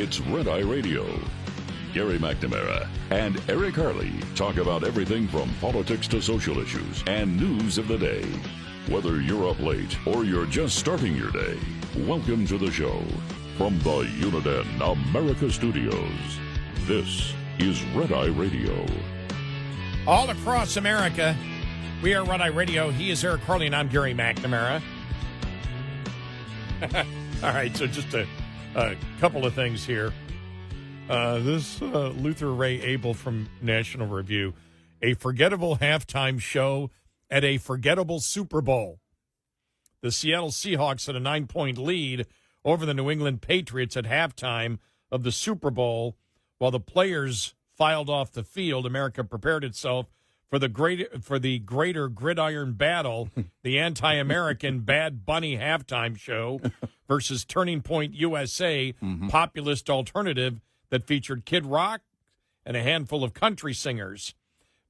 It's Red Eye Radio. Gary McNamara and Eric Harley talk about everything from politics to social issues and news of the day. Whether you're up late or you're just starting your day, welcome to the show. From the Uniden America Studios, this is Red Eye Radio. All across America, we are Red Eye Radio. He is Eric Harley, and I'm Gary McNamara. All right, so just a couple of things here. This Luther Ray Abel from National Review, a forgettable halftime show at a forgettable Super Bowl. The Seattle Seahawks had a 9-point lead over the New England Patriots at halftime of the Super Bowl. While the players filed off the field, America prepared itself for the greater gridiron battle, the anti-American Bad Bunny halftime show versus Turning Point USA, populist alternative that featured Kid Rock and a handful of country singers.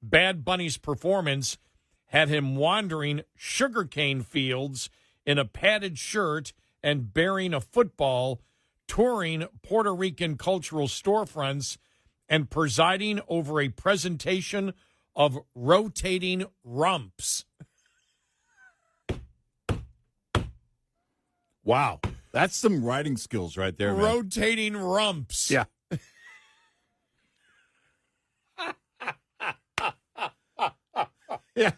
Bad Bunny's performance had him wandering sugarcane fields in a padded shirt and bearing a football, touring Puerto Rican cultural storefronts, and presiding over a presentation of rotating rumps. Wow. That's some writing skills right there, man. Rotating rumps. Yeah. Yeah.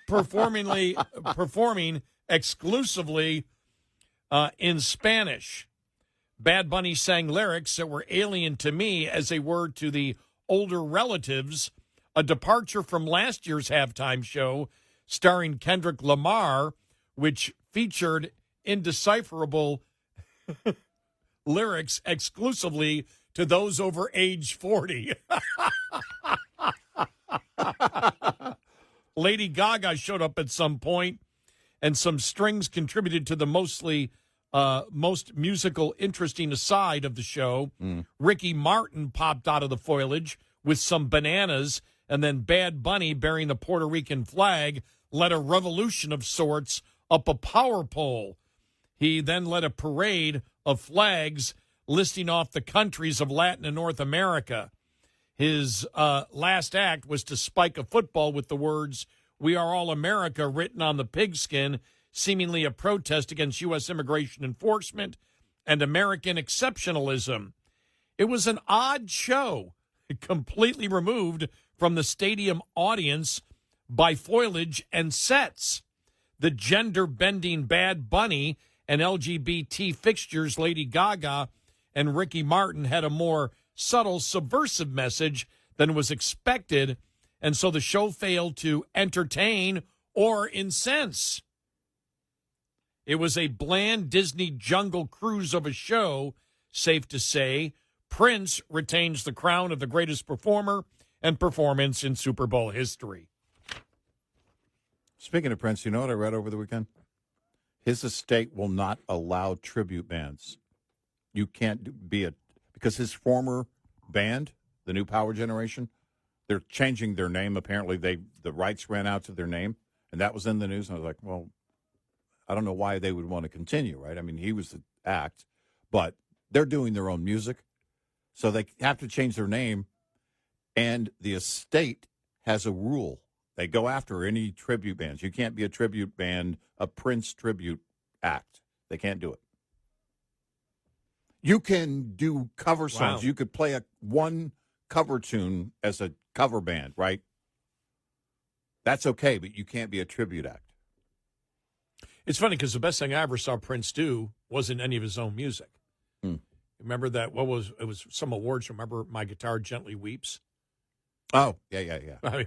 Performing exclusively in Spanish. Bad Bunny sang lyrics that were alien to me as they were to the older relatives, a departure from last year's halftime show starring Kendrick Lamar, which featured indecipherable lyrics exclusively to those over age 40. Lady Gaga showed up at some point, and some strings contributed to the most musical, interesting aside of the show. Ricky Martin popped out of the foliage with some bananas, and then Bad Bunny, bearing the Puerto Rican flag, led a revolution of sorts up a power pole. He then led a parade of flags listing off the countries of Latin and North America. His last act was to spike a football with the words, "We are all America," written on the pigskin, seemingly a protest against U.S. immigration enforcement and American exceptionalism. It was an odd show, completely removed from the stadium audience by foliage and sets. The gender-bending Bad Bunny and LGBT fixtures Lady Gaga and Ricky Martin had a more subtle, subversive message than was expected, and so the show failed to entertain or incense. It was a bland Disney jungle cruise of a show, safe to say. Prince retains the crown of the greatest performer and performance in Super Bowl history. Speaking of Prince, you know what I read over the weekend? His estate will not allow tribute bands. You can't be because his former band, the New Power Generation, they're changing their name. Apparently, the rights ran out to their name, and that was in the news. And I was like, well, I don't know why they would want to continue, right? I mean, he was the act, but they're doing their own music, so they have to change their name, and the estate has a rule. They go after any tribute bands. You can't be a tribute band, a Prince tribute act. They can't do it. You can do cover songs. Wow. You could play one cover tune as a cover band, right? That's okay, but you can't be a tribute act. It's funny because the best thing I ever saw Prince do wasn't any of his own music. Remember that? It was some awards. Remember My Guitar Gently Weeps? Oh, yeah. I mean,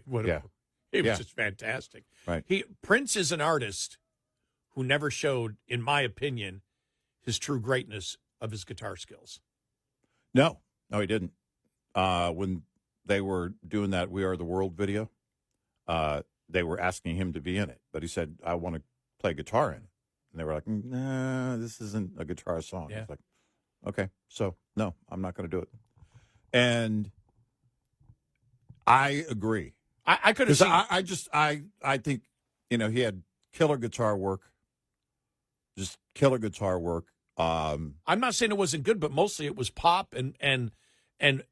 it was just fantastic. Right. Prince is an artist who never showed, in my opinion, his true greatness of his guitar skills. No, he didn't. When they were doing that We Are the World video, they were asking him to be in it. But he said, I want to play guitar in it. And they were like, nah, this isn't a guitar song. Yeah. It's like, okay, so no, I'm not going to do it. And I agree. I could have seen. I think, he had killer guitar work. Just killer guitar work. I'm not saying it wasn't good, but mostly it was pop, and the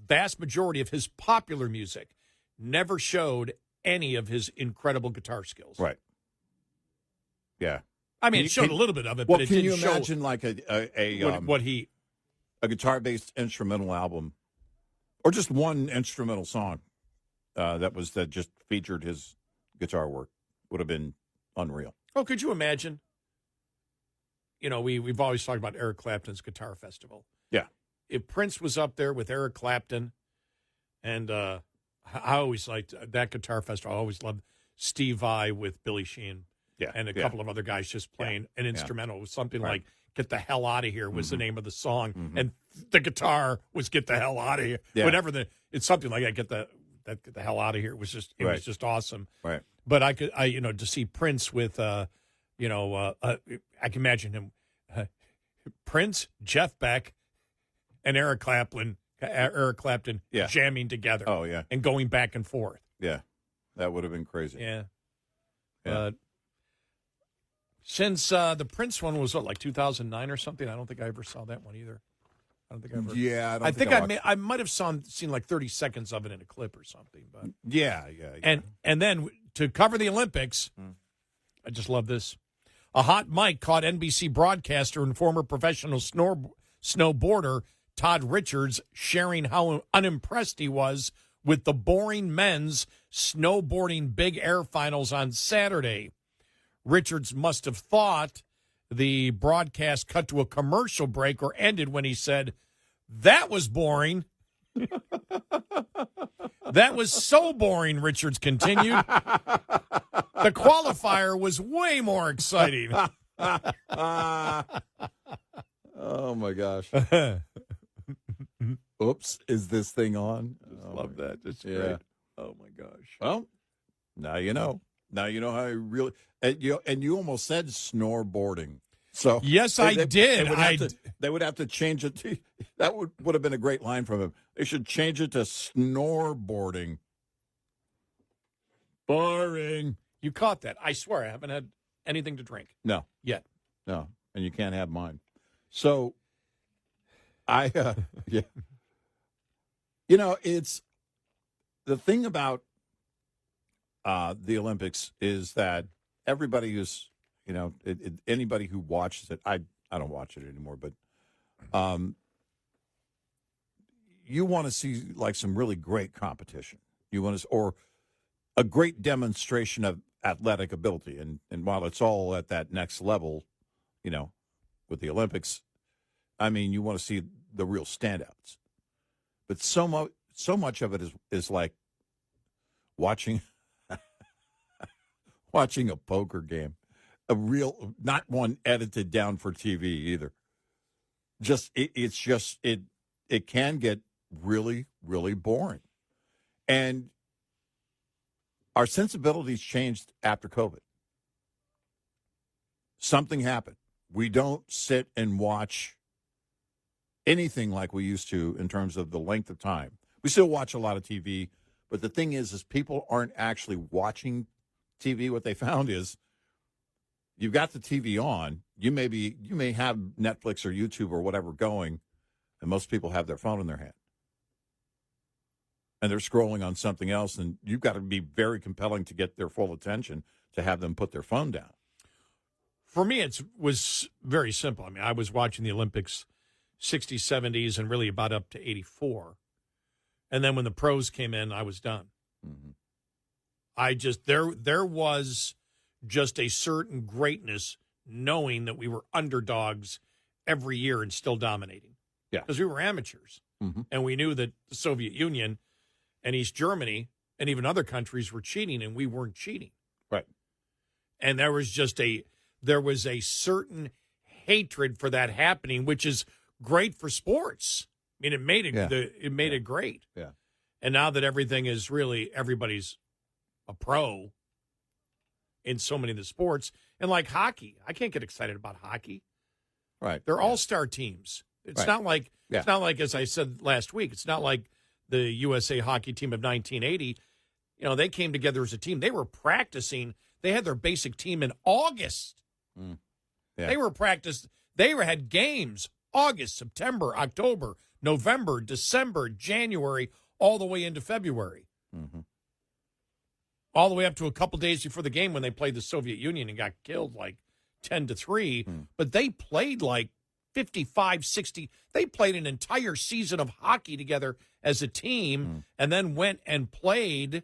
vast majority of his popular music never showed any of his incredible guitar skills. Right. Yeah. I mean, it showed a little bit of it, well, but it can didn't you show imagine like a guitar-based instrumental album, or just one instrumental song that just featured his guitar work? Would have been unreal. Oh, could you imagine? You know, we've always talked about Eric Clapton's Guitar Festival. Yeah. If Prince was up there with Eric Clapton, and I always liked that Guitar Festival. I always loved Steve Vai with Billy Sheehan. Yeah. And a couple of other guys just playing an instrumental. It was something Right. like Get the Hell Out of Here was the name of the song. Mhm. And the guitar was Get the Hell Out of Here. Yeah. Whatever it's something like that. Get the hell out of here. It was Right. was just awesome. Right. But to see Prince with, I can imagine him, Prince, Jeff Beck, and Eric Clapton Yeah. jamming together. Oh, yeah. And going back and forth. Yeah. That would have been crazy. Yeah. Yeah. But since the Prince one was like 2009 or something, I don't think I ever saw that one either. I don't think I ever. Yeah, I think I might have seen like 30 seconds of it in a clip or something. But yeah. and then to cover the Olympics, I just love this. A hot mic caught NBC broadcaster and former professional snowboarder Todd Richards sharing how unimpressed he was with the boring men's snowboarding big air finals on Saturday. Richards must have thought the broadcast cut to a commercial break or ended when he said, "That was boring." "That was so boring," Richards continued. "The qualifier was way more exciting." Oh, my gosh. Oops, is this thing on? Love that. It's Yeah. great. Oh, my gosh. Well, now you know. Now you know how you really and you almost said snoreboarding. So Yes, I did. They would have to change it to that would have been a great line from him. They should change it to snoreboarding. Boring. You caught that. I swear I haven't had anything to drink No. yet. No. And you can't have mine. So yeah. You know, it's the thing about the Olympics is that everybody who's, anybody who watches it, I don't watch it anymore, but you want to see like some really great competition. You want to, or a great demonstration of athletic ability. And while it's all at that next level, with the Olympics, I mean, you want to see the real standouts. But so much of it is like watching a poker game, a real, not one edited down for TV either. It can get really, really boring. And our sensibilities changed after COVID. Something happened. We don't sit and watch anything like we used to in terms of the length of time. We still watch a lot of TV, but the thing is people aren't actually watching TV. What they found is you've got the TV on. You may have Netflix or YouTube or whatever going, and most people have their phone in their hand. And they're scrolling on something else, and you've got to be very compelling to get their full attention to have them put their phone down. For me, it was very simple. I mean, I was watching the Olympics 60s, 70s, and really about up to 84. And then when the pros came in, I was done. Mm-hmm. There was just a certain greatness knowing that we were underdogs every year and still dominating. Yeah. Because we were amateurs. Mm-hmm. And we knew that the Soviet Union and East Germany and even other countries were cheating, and we weren't cheating. Right. And there was a certain hatred for that happening, which is great for sports. I mean, it made it great. Yeah. And now that everything is really, everybody's a pro in so many of the sports. And like hockey, I can't get excited about hockey. Right. They're all-star teams. It's not like, as I said last week, it's not like the USA hockey team of 1980. They came together as a team. They were practicing. They had their basic team in August. Yeah. They were practiced. They had games August, September, October, November, December, January, all the way into February. Mm-hmm. All the way up to a couple days before the game when they played the Soviet Union and got killed like 10-3. But they played like 55, 60. They played an entire season of hockey together as a team and then went and played,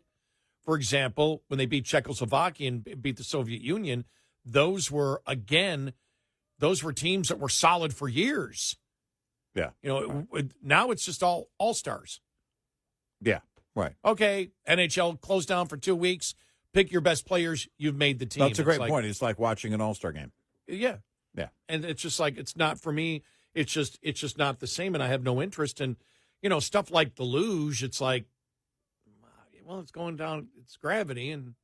for example, when they beat Czechoslovakia and beat the Soviet Union. Those were teams that were solid for years. Yeah. Now it's just all all-stars. Yeah, right. Okay, NHL closed down for 2 weeks. Pick your best players. You've made the team. That's a great point. It's like watching an all-star game. Yeah. Yeah. And it's just like, it's not for me. It's just not the same, and I have no interest in, stuff like the luge. It's like, well, it's going down. It's gravity, and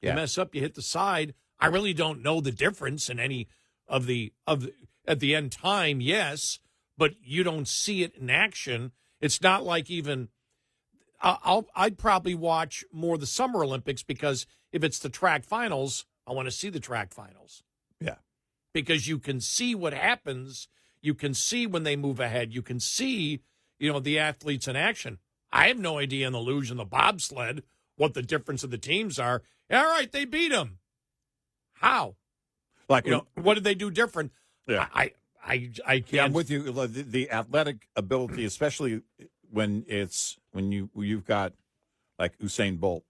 you mess up, you hit the side. I really don't know the difference in any of the at the end time, yes, but you don't see it in action. It's not like even I'd probably watch more the Summer Olympics, because if it's the track finals, I want to see the track finals. Yeah. Because you can see what happens. You can see when they move ahead. You can see, the athletes in action. I have no idea in the luge and the bobsled what the difference of the teams are. All right, they beat them. How? Like, what did they do different? Yeah. I can't. Yeah, I'm with you. The athletic ability, especially when you've got like Usain Bolt,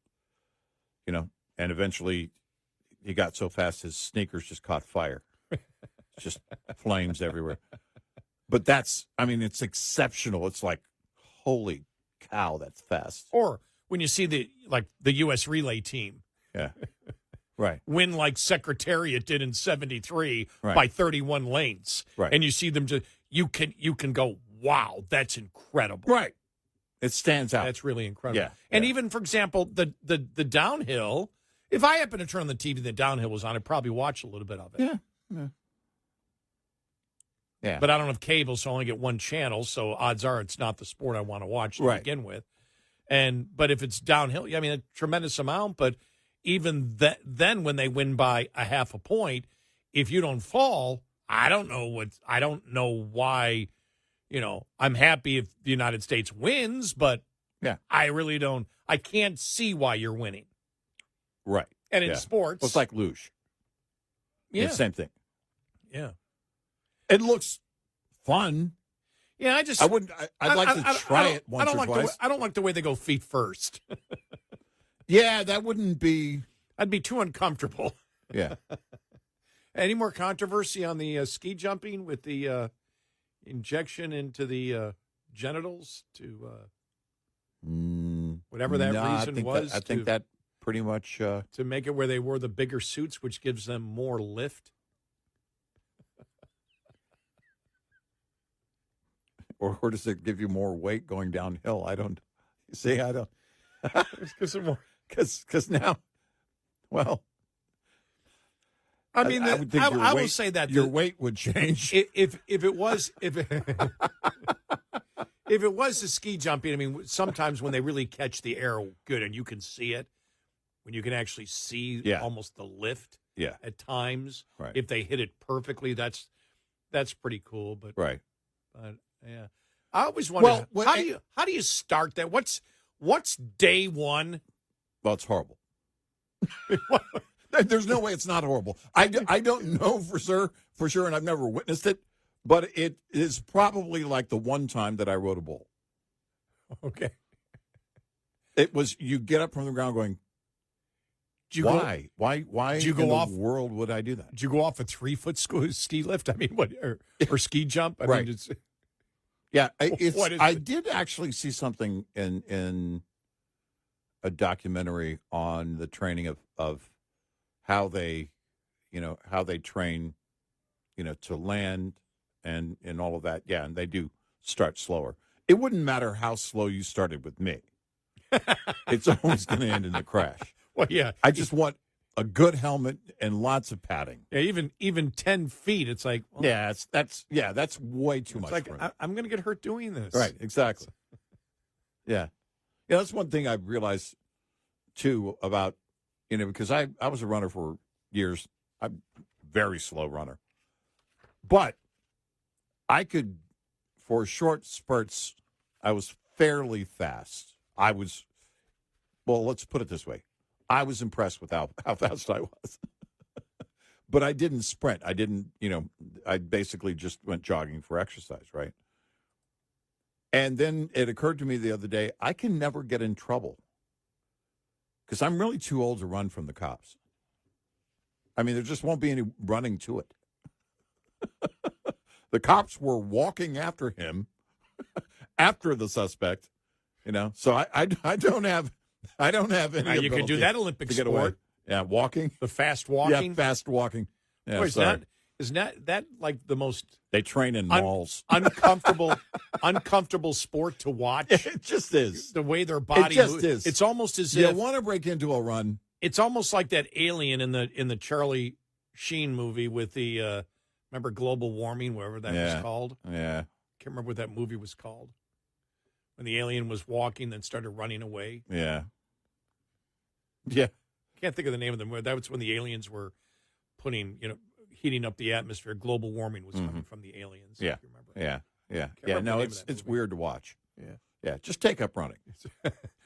and eventually he got so fast his sneakers just caught fire, just flames everywhere. But it's exceptional. It's like, holy cow, that's fast. Or when you see the U.S. relay team, yeah, right, win like Secretariat did in '73 right. by 31 lanes, right, and you see them you can go, wow, that's incredible, right. It stands out. That's really incredible. Yeah, and even, for example, the downhill. If I happen to turn on the TV, the downhill was on, I'd probably watch a little bit of it. Yeah. Yeah. But I don't have cable, so I only get one channel, so odds are it's not the sport I want to watch to begin with. But if it's downhill, a tremendous amount. But even then, when they win by a half a point, if you don't fall, I don't know why. I'm happy if the United States wins, but I really don't. I can't see why you're winning. Right. And in sports, well, it's like luge. Yeah, it's the same thing. Yeah. It looks fun. Yeah, I'd like to try it once or twice. I don't like the way they go feet first. Yeah, that wouldn't be. I'd be too uncomfortable. Yeah. Any more controversy on the ski jumping with the injection into the genitals to whatever that reason was? I think that pretty much to make it where they wore the bigger suits, which gives them more lift. Or does it give you more weight going downhill? I don't see. I don't. Because now, well, I would think I will say that your weight would change if it was if it was the ski jumping. Sometimes when they really catch the air good and you can see it, when you can actually see almost the lift. Yeah. At times, right. If they hit it perfectly, that's pretty cool. But right. But yeah, I always wonder how do you start that? What's day one? Well, it's horrible. There's no way it's not horrible. I don't know for sure, and I've never witnessed it, but it is probably like the one time that I rode a bull. Okay. It was, you get up from the ground going, why? Why did you in go the world would I do that? Did you go off a 3-foot ski lift? Or ski jump? Right. Yeah, I it? did actually see something in a documentary on the training of how they train, to land and all of that. Yeah, and they do start slower. It wouldn't matter how slow you started with me. It's always going to end in a crash. Well, yeah. I just want a good helmet and lots of padding. Yeah, even 10 feet, it's like, well, that's way too much. Like, I'm going to get hurt doing this. Right, exactly. Yeah, that's one thing I've realized too about, because I was a runner for years. I'm very slow runner. But I could, for short spurts, I was fairly fast. Let's put it this way. I was impressed with how fast I was. But I didn't sprint. I didn't, I basically just went jogging for exercise, right? And then it occurred to me the other day, I can never get in trouble because I'm really too old to run from the cops. I mean, there just won't be any running to it. The cops were walking after him, after the suspect, So I don't have any. You can do that Olympic to get sport. Away. Yeah, walking. The fast walking. Yeah, fast walking. Yeah, Boy, isn't that like the most they train in malls uncomfortable sport to watch? It just is. The way their body moves. Is. It's almost as if you want to break into a run. It's almost like that alien in the Charlie Sheen movie with the remember global warming, whatever that was called. Yeah. Can't remember what that movie was called. When the alien was walking, then started running away. Yeah. Yeah. Can't think of the name of the movie. That was when the aliens were heating up the atmosphere. Global warming was coming from the aliens. Yeah. If you remember. Yeah. No, it's weird to watch. Yeah. Yeah. Just take up running.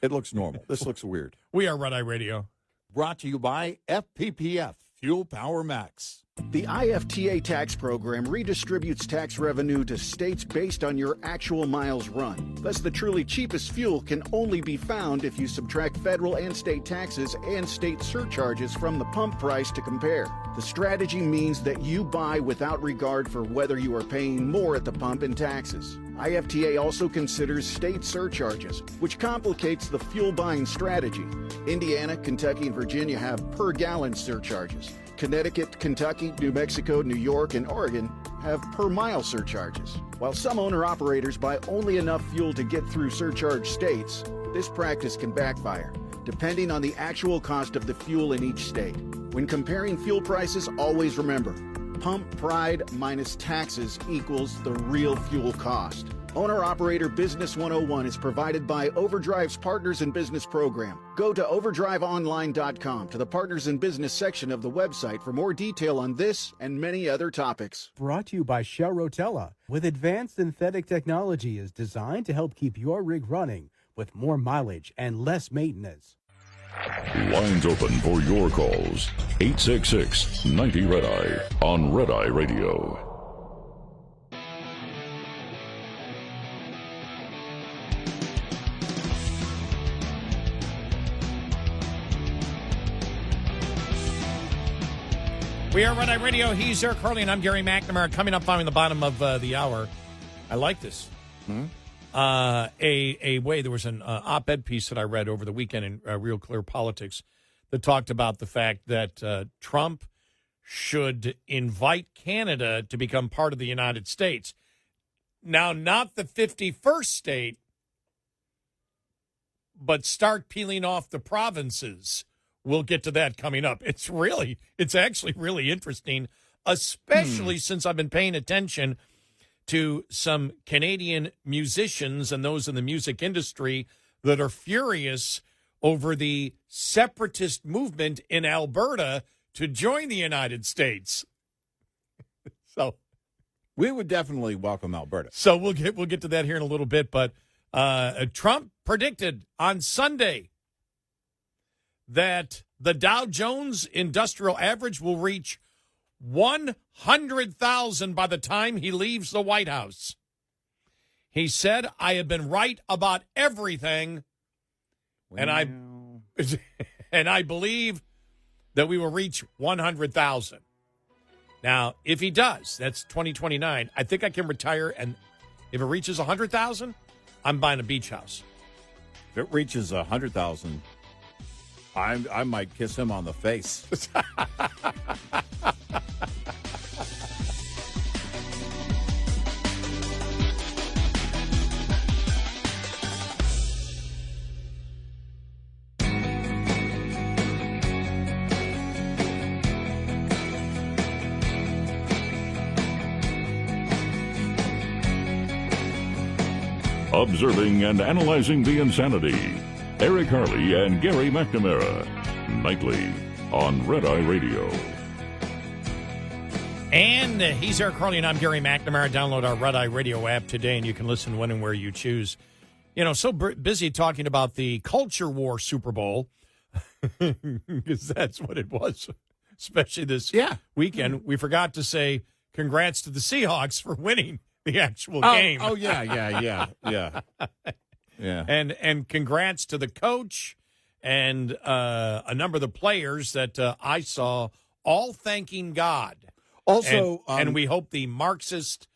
It looks normal. This looks weird. We are Red Eye Radio. Brought to you by FPPF, Fuel Power Max. The IFTA tax program redistributes tax revenue to states based on your actual miles run. Thus, the truly cheapest fuel can only be found if you subtract federal and state taxes and state surcharges from the pump price to compare. The strategy means that you buy without regard for whether you are paying more at the pump in taxes. IFTA also considers state surcharges, which complicates the fuel buying strategy. Indiana, Kentucky, and Virginia have per gallon surcharges. Connecticut, Kentucky, New Mexico, New York, and Oregon have per mile surcharges. While some owner-operators buy only enough fuel to get through surcharge states, this practice can backfire, depending on the actual cost of the fuel in each state. When comparing fuel prices, always remember, pump pride minus taxes equals the real fuel cost. Owner-Operator Business 101 is provided by Overdrive's Partners in Business program. Go to overdriveonline.com to the Partners in Business section of the website for more detail on this and many other topics. Brought to you by Shell Rotella. With advanced synthetic technology is designed to help keep your rig running with more mileage and less maintenance. Lines open for your calls. 866-90-RED-EYE on Red Eye Radio. We are Red Eye Radio. He's Eric Harley, and I'm Gary McNamara. Coming up following the bottom of the hour. I like this. There was an op-ed piece that I read over the weekend in Real Clear Politics that talked about the fact that Trump should invite Canada to become part of the United States. Now, not the 51st state, but start peeling off the provinces. We'll get to that coming up. It's actually really interesting, especially since I've been paying attention to some Canadian musicians and those in the music industry that are furious over the separatist movement in Alberta to join the United States. So we would definitely welcome Alberta. So we'll get to that here in a little bit. But Trump predicted on Sunday that the Dow Jones Industrial Average will reach 100,000 by the time he leaves the White House. He said, I have been right about everything, and I believe that we will reach 100,000. Now, if he does, that's 2029, I think I can retire, and if it reaches 100,000, I'm buying a beach house. If it reaches 100,000, I might kiss him on the face. Observing and analyzing the insanity. Eric Harley and Gary McNamara. Nightly on Red Eye Radio. And he's Eric Harley, and I'm Gary McNamara. Download our Red Eye Radio app today, and you can listen when and where you choose. You know, so busy talking about the Culture War Super Bowl, because that's what it was, especially this weekend. We forgot to say congrats to the Seahawks for winning the actual game. Oh, yeah. And congrats to the coach and a number of the players that I saw all thanking God. Also, and we hope the Marxist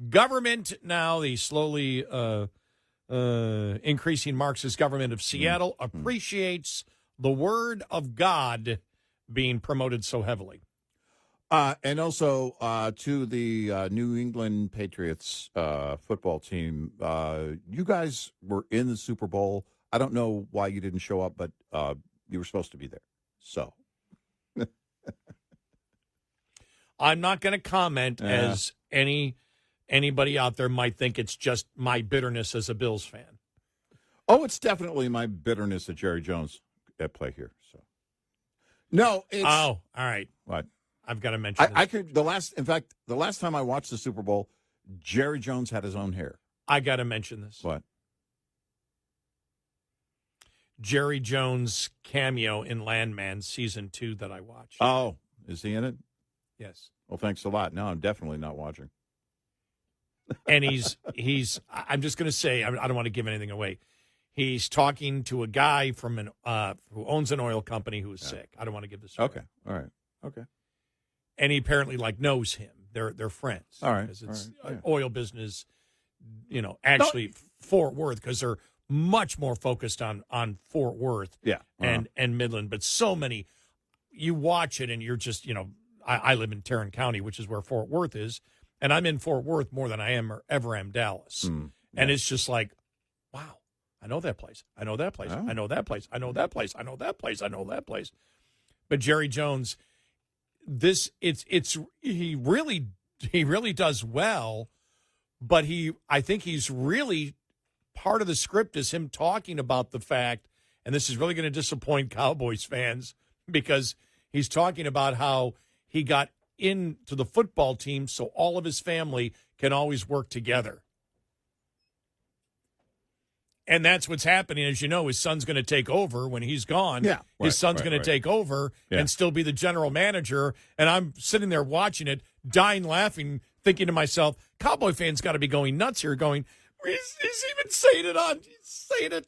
government now, the slowly increasing Marxist government of Seattle, appreciates the word of God being promoted so heavily. And also to the New England Patriots football team, you guys were in the Super Bowl. I don't know why you didn't show up, but you were supposed to be there. So. I'm not going to comment as anybody out there might think it's just my bitterness as a Bills fan. Oh, it's definitely my bitterness at Jerry Jones at play here. So, no, it's all right. What? I've got to mention. I could the last time I watched the Super Bowl, Jerry Jones had his own hair. I got to mention this. What? Jerry Jones cameo in Landman season 2 that I watched. Oh, is he in it? Yes. Well, thanks a lot. No, I'm definitely not watching. And he's I'm just going to say, I don't want to give anything away. He's talking to a guy from who owns an oil company who is sick. I don't want to give this away. Okay. All right. Okay. And he apparently knows him. They're friends. All right. Because it's all right. oil business, actually Fort Worth, because they're much more focused on Fort Worth and Midland. But so many, you watch it and you're just, I live in Tarrant County, which is where Fort Worth is, and I'm in Fort Worth more than I ever am Dallas. And it's just like, wow, I know that place. I know that place. Oh. I know that place. I know that place. I know that place. I know that place. But Jerry Jones, he really does well, but I think he's really part of the script is him talking about the fact, and this is really going to disappoint Cowboys fans, because he's talking about how he got into the football team so all of his family can always work together. And that's what's happening. As you know, his son's going to take over when he's gone. Yeah, his son's going to take over and still be the general manager. And I'm sitting there watching it, dying laughing, thinking to myself, Cowboy fans got to be going nuts here, going, he's even saying it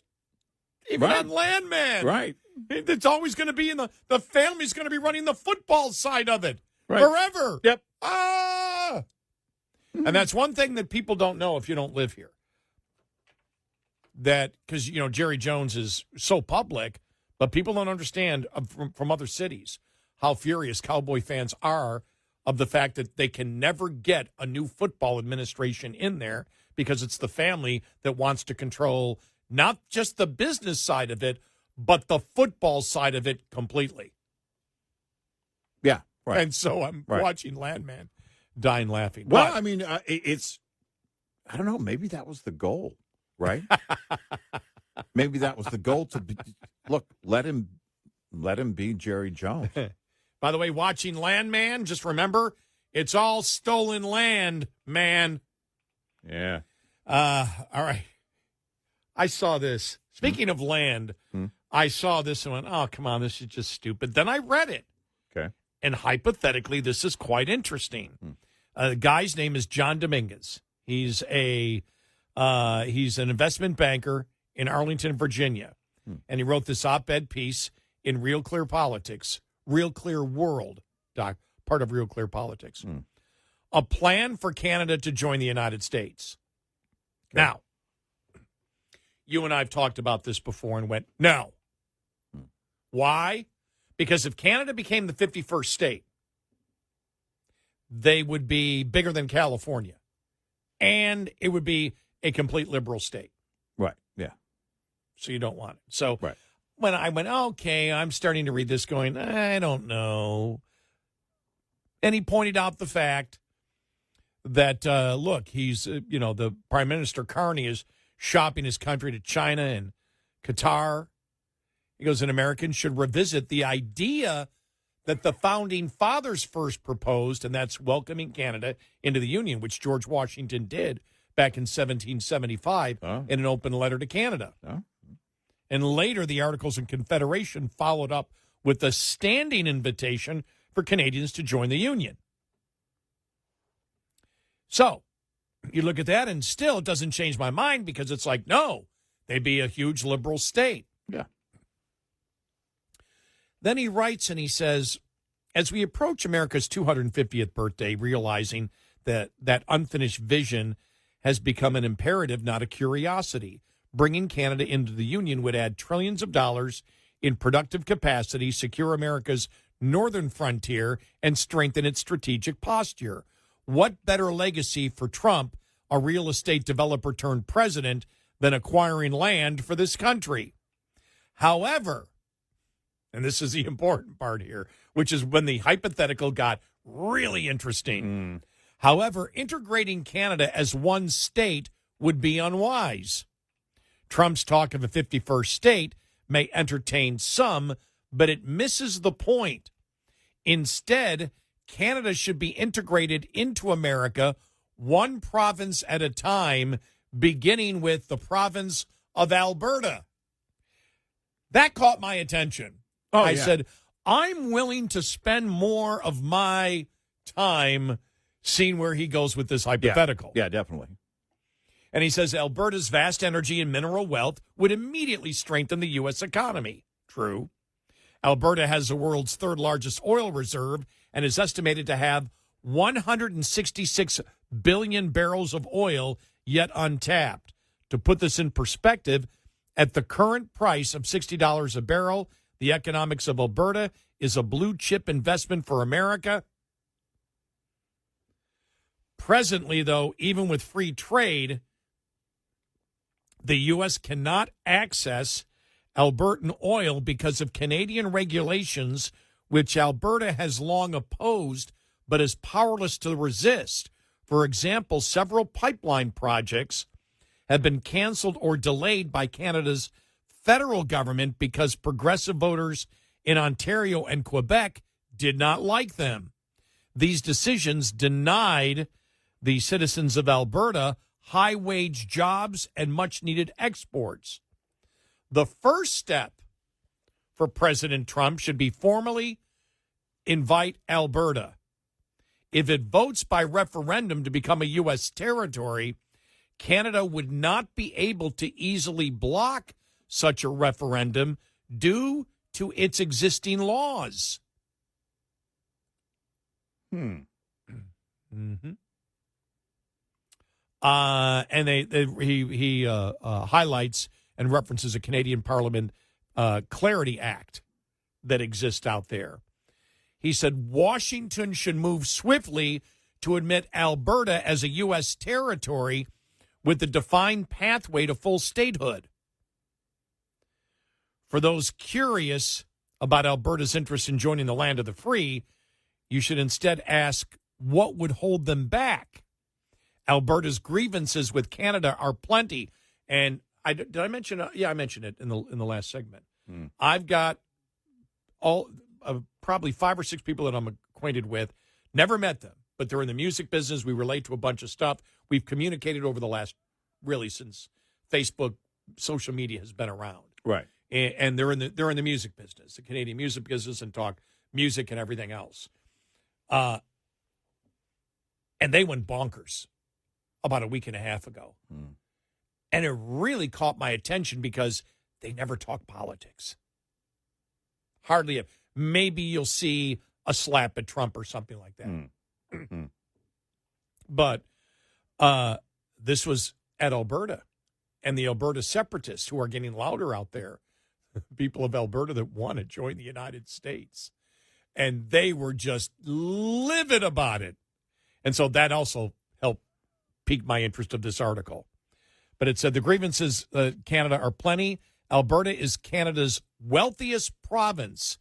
even on Landman. Right. It's always going to be the family's going to be running the football side of it forever. Yep. And that's one thing that people don't know if you don't live here. That because Jerry Jones is so public, but people don't understand from other cities how furious Cowboy fans are of the fact that they can never get a new football administration in there because it's the family that wants to control not just the business side of it, but the football side of it completely. Yeah, right. And so I'm watching Landman dying laughing. Well, But, I mean, I don't know, maybe that was the goal, right? Maybe that was the goal to be, look, let him be Jerry Jones. by the way, watching Landman, just remember, it's all stolen land, man. Yeah. All right. I saw this. Speaking of land, I saw this and went, oh, come on, this is just stupid. Then I read it. Okay. And hypothetically, this is quite interesting. The guy's name is John Dominguez. He's an investment banker in Arlington, Virginia. And he wrote this op-ed piece in Real Clear Politics, Real Clear World, part of Real Clear Politics. A plan for Canada to join the United States. Okay. Now, you and I have talked about this before and went, no. Why? Because if Canada became the 51st state, they would be bigger than California. And it would be a complete liberal state. Right, yeah. So you don't want it. So when I went, okay, I'm starting to read this going, I don't know. And he pointed out the fact that, look, he's, the Prime Minister Carney is shopping his country to China and Qatar. He goes, and Americans should revisit the idea that the founding fathers first proposed, and that's welcoming Canada into the Union, which George Washington did back in 1775 in an open letter to Canada. And later, the Articles of Confederation followed up with a standing invitation for Canadians to join the Union. So you look at that, and still it doesn't change my mind, because it's like, no, they'd be a huge liberal state. Yeah. Then he writes and he says, as we approach America's 250th birthday, realizing that that unfinished vision has become an imperative, not a curiosity, bringing Canada into the Union would add trillions of dollars in productive capacity, secure America's northern frontier, and strengthen its strategic posture. What better legacy for Trump, a real estate developer turned president, than acquiring land for this country? However, and this is the important part here, which is when the hypothetical got really interesting. However, integrating Canada as one state would be unwise. Trump's talk of a 51st state may entertain some, but it misses the point. Instead, Canada should be integrated into America, one province at a time, beginning with the province of Alberta. That caught my attention. I said, I'm willing to spend more of my time seeing where he goes with this hypothetical. Yeah, definitely. And he says Alberta's vast energy and mineral wealth would immediately strengthen the U.S. economy. True. Alberta has the world's third largest oil reserve and is estimated to have 166 billion barrels of oil yet untapped. To put this in perspective, at the current price of $60 a barrel, the economics of Alberta is a blue chip investment for America. Presently, though, even with free trade, the U.S. cannot access Albertan oil because of Canadian regulations, which Alberta has long opposed but is powerless to resist. For example, several pipeline projects have been canceled or delayed by Canada's federal government because progressive voters in Ontario and Quebec did not like them. These decisions denied the citizens of Alberta high-wage jobs and much-needed exports. The first step for President Trump should be formally invite Alberta. If it votes by referendum to become a U.S. territory, Canada would not be able to easily block such a referendum due to its existing laws. And he highlights and references a Canadian Parliament Clarity Act that exists out there. He said Washington should move swiftly to admit Alberta as a U.S. territory with a defined pathway to full statehood. For those curious about Alberta's interest in joining the land of the free, you should instead ask what would hold them back. Alberta's grievances with Canada are plenty, and did I mention? I mentioned it in the last segment. I've got probably 5 or 6 people that I'm acquainted with. Never met them, but they're in the music business. We relate to a bunch of stuff. We've communicated over the last, really, since Facebook, social media has been around. Right. And they're in the music business, the Canadian music business, and talk music and everything else. And they went bonkers about a week and a half ago. And it really caught my attention because they never talk politics. Hardly. Maybe you'll see a slap at Trump or something like that. But this was at Alberta, and the Alberta separatists, who are getting louder out there, people of Alberta that want to join the United States. And they were just livid about it. And so that also helped pique my interest of this article. But it said the grievances Canada are plenty. Alberta is Canada's wealthiest province,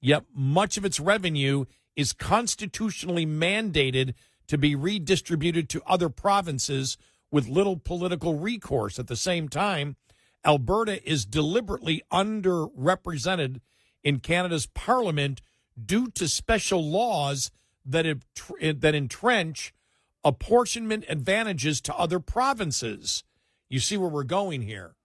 yet much of its revenue is constitutionally mandated to be redistributed to other provinces with little political recourse. At the same time, Alberta is deliberately underrepresented in Canada's parliament due to special laws that entrench apportionment advantages to other provinces. You see where we're going here.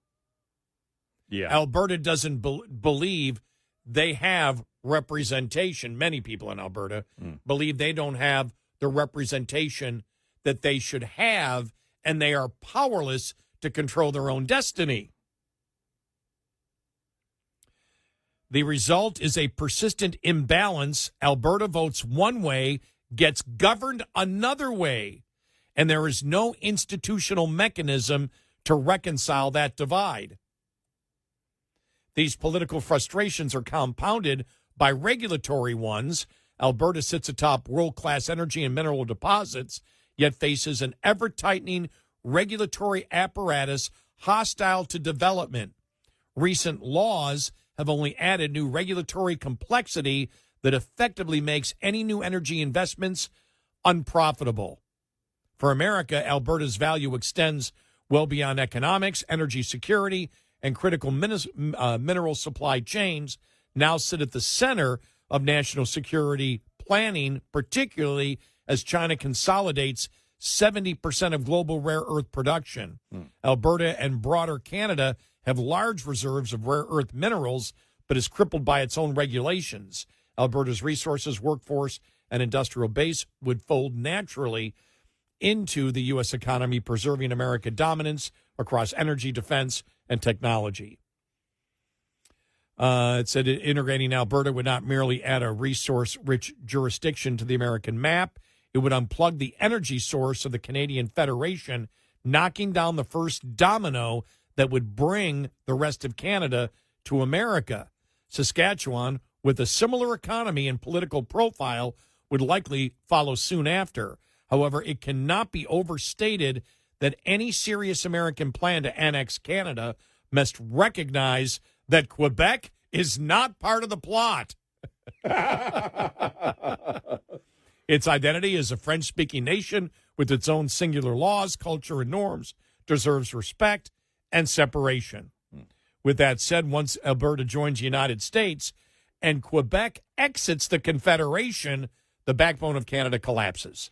Yeah. Alberta doesn't believe they have representation. Many people in Alberta believe they don't have the representation that they should have, and they are powerless to control their own destiny. The result is a persistent imbalance. Alberta votes one way, gets governed another way, and there is no institutional mechanism to reconcile that divide. These political frustrations are compounded by regulatory ones. Alberta sits atop world-class energy and mineral deposits, yet faces an ever-tightening regulatory apparatus hostile to development. Recent laws have only added new regulatory complexity that effectively makes any new energy investments unprofitable. For America, Alberta's value extends well beyond economics. Energy security and critical mineral supply chains now sit at the center of national security planning, particularly as China consolidates 70% of global rare earth production. Alberta and broader Canada have large reserves of rare earth minerals, but is crippled by its own regulations. Alberta's resources, workforce, and industrial base would fold naturally into the U.S. economy, preserving American dominance across energy, defense, and technology. It said integrating Alberta would not merely add a resource-rich jurisdiction to the American map, it would unplug the energy source of the Canadian Federation, knocking down the first domino that would bring the rest of Canada to America. Saskatchewan, with a similar economy and political profile, would likely follow soon after. However, it cannot be overstated that any serious American plan to annex Canada must recognize that Quebec is not part of the plot. Its identity as a French-speaking nation with its own singular laws, culture, and norms deserves respect and separation. With that said, once Alberta joins the United States and Quebec exits the Confederation, the backbone of Canada collapses.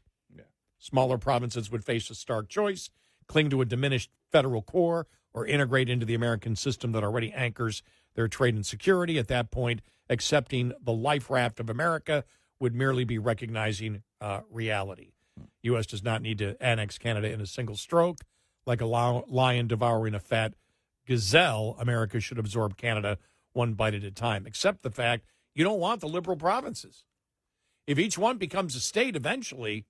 Smaller provinces would face a stark choice: cling to a diminished federal core or integrate into the American system that already anchors their trade and security. At that point, accepting the life raft of America would merely be recognizing reality. U.S. does not need to annex Canada in a single stroke. Like a lion devouring a fat gazelle, America should absorb Canada one bite at a time, except the fact you don't want the liberal provinces. If each one becomes a state eventually,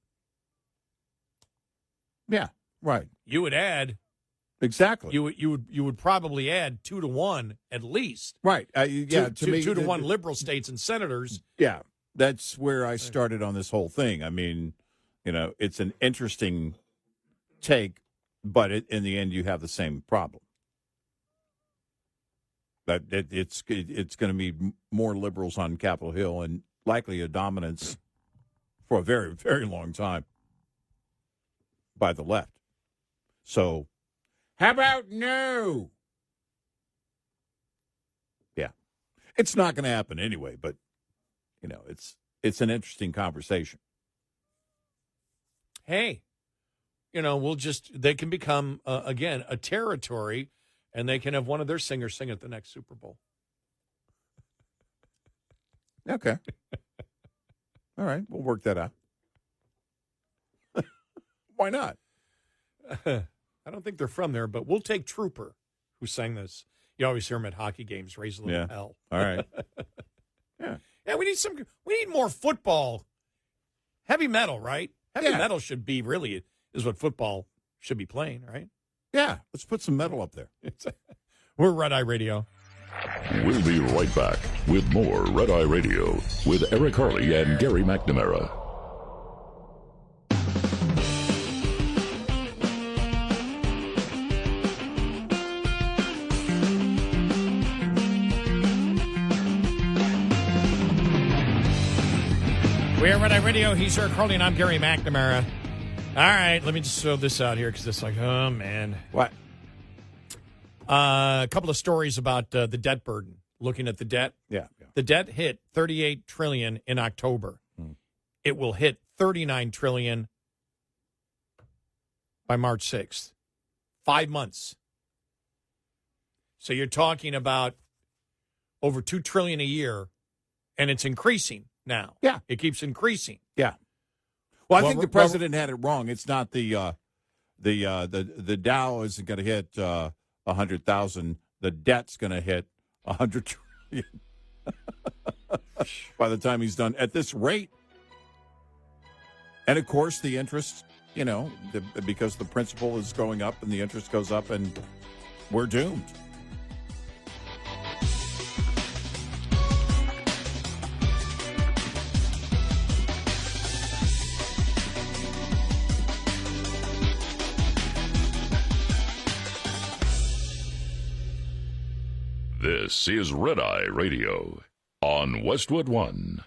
Yeah, right. you would add Exactly. you would probably add 2 to 1 at least. Right. Yeah, two, me, 2 to 1 liberal states and senators. Yeah, that's where I started on this whole thing. I mean, it's an interesting take, but in the end, you have the same problem. That it's going to be more liberals on Capitol Hill and likely a dominance for a very, very long time by the left. So, how about no? Yeah, it's not going to happen anyway. But it's an interesting conversation. Hey, they can become again a territory. And they can have one of their singers sing at the next Super Bowl. Okay. All right. We'll work that out. Why not? I don't think they're from there, but we'll take Trooper, who sang this. You always hear him at hockey games, Raise a Little Hell. All right. Yeah. Yeah, we need more football. Heavy metal, right? Heavy metal is what football should be playing, right? Yeah, let's put some metal up there. We're Red Eye Radio. We'll be right back with more Red Eye Radio with Eric Harley and Gary McNamara. We are Red Eye Radio. He's Eric Harley, and I'm Gary McNamara. All right, let me just throw this out here because it's like, oh, man. What? A couple of stories about the debt burden looking at the debt. Yeah. The debt hit $38 trillion in October. It will hit $39 trillion by March 6th. 5 months. So you're talking about over $2 trillion a year, and it's increasing now. Yeah. It keeps increasing. Yeah. Well, I think the president had it wrong. It's not the Dow isn't going to hit 100,000. The debt's going to hit 100 trillion by the time he's done at this rate. And of course, the interest, because the principal is going up and the interest goes up, and we're doomed. This is Red Eye Radio on Westwood One.